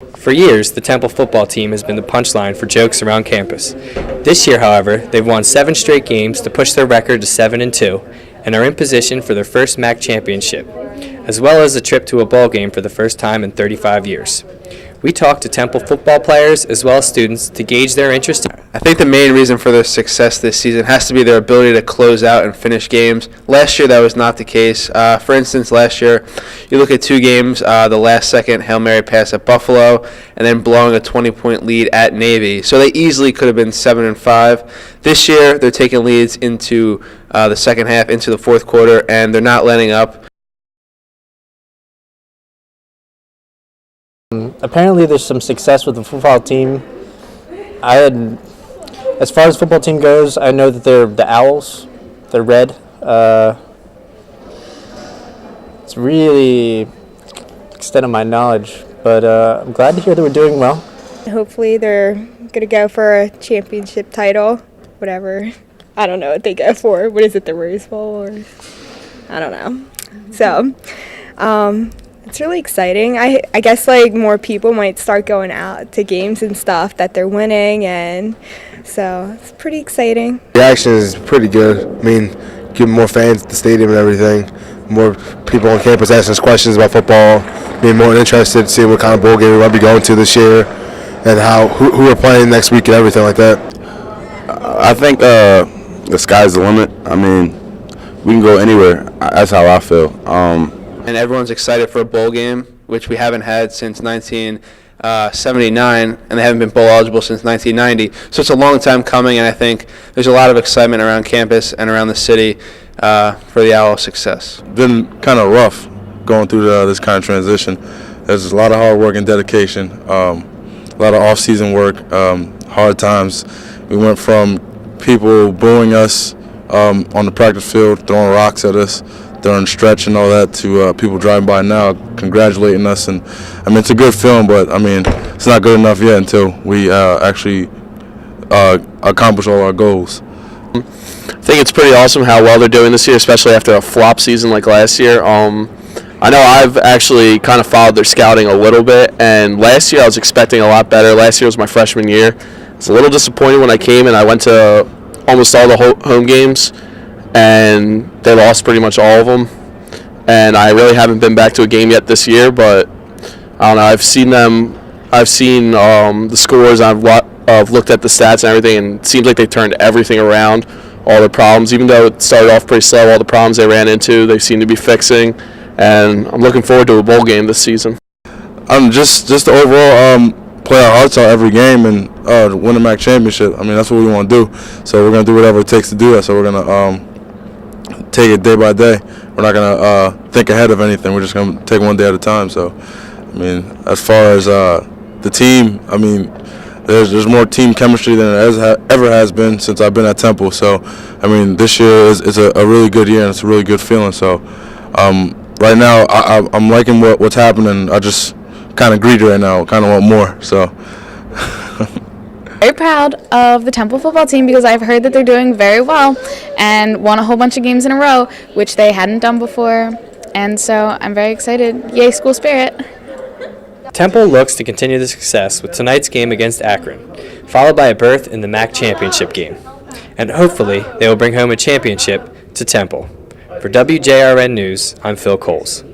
For years, the Temple football team has been the punchline for jokes around campus. This year, however, they've won 7 straight games to push their record to 7-2 and are in position for their first MAC championship, as well as a trip to a bowl game for the first time in 35 years. We talked to Temple football players as well as students to gauge their interest. I think the main reason for their success this season has to be their ability to close out and finish games. Last year, that was not the case. For instance, last year, you look at 2 games, the last-second Hail Mary pass at Buffalo, and then blowing a 20-point lead at Navy. So they easily could have been 7-5. This year, they're taking leads into the second half, into the fourth quarter, and they're not letting up. Apparently there's some success with the football team. As far as the football team goes, I know that they're the Owls. They're red. It's really extent of my knowledge, but I'm glad to hear that we're doing well. Hopefully they're going to go for a championship title, whatever. I don't know what they go for. What is it, the Rose Bowl? Or I don't know. So, it's really exciting. I guess like more people might start going out to games and stuff that they're winning, and so it's pretty exciting. The action is pretty good. I mean, getting more fans at the stadium and everything, more people on campus asking us questions about football, being more interested to see what kind of bowl game we might be going to this year, and who we're playing next week and everything like that. I think the sky's the limit. I mean, we can go anywhere. That's how I feel. And everyone's excited for a bowl game, which we haven't had since 1979, and they haven't been bowl eligible since 1990. So it's a long time coming, and I think there's a lot of excitement around campus and around the city for the Owls' success. Been kind of rough going through this kind of transition. There's a lot of hard work and dedication, a lot of off-season work, hard times. We went from people booing us on the practice field, throwing rocks at us during stretch and all that, to people driving by now congratulating us. And I mean, it's a good feeling, but I mean, it's not good enough yet until we actually accomplish all our goals. I think it's pretty awesome how well they're doing this year, especially after a flop season like last year. I know I've actually kind of followed their scouting a little bit, and last year I was expecting a lot better. Last year was my freshman year. I was a little disappointed when I came, and I went to almost all the home games, and they lost pretty much all of them. And I really haven't been back to a game yet this year, but I don't know. I've seen the scores. I've looked at the stats and everything, and it seems like they turned everything around. All the problems, even though it started off pretty slow, all the problems they ran into, they seem to be fixing. And I'm looking forward to a bowl game this season. Just the overall play our hearts out every game and win the MAC championship. I mean, that's what we want to do. So we're going to do whatever it takes to do that. So we're going to take it day by day. We're not going to think ahead of anything. We're just going to take one day at a time. So, I mean, as far as the team, I mean, there's more team chemistry than there ever has been since I've been at Temple. So, I mean, this year is a really good year, and it's a really good feeling. So, right now, I'm liking what's happening. I just kind of greedy right now, kind of want more. So. Very proud of the Temple football team because I've heard that they're doing very well and won a whole bunch of games in a row, which they hadn't done before. And so I'm very excited. Yay, school spirit. Temple looks to continue the success with tonight's game against Akron, followed by a berth in the MAC championship game. And hopefully they will bring home a championship to Temple. For WJRN News, I'm Phil Coles.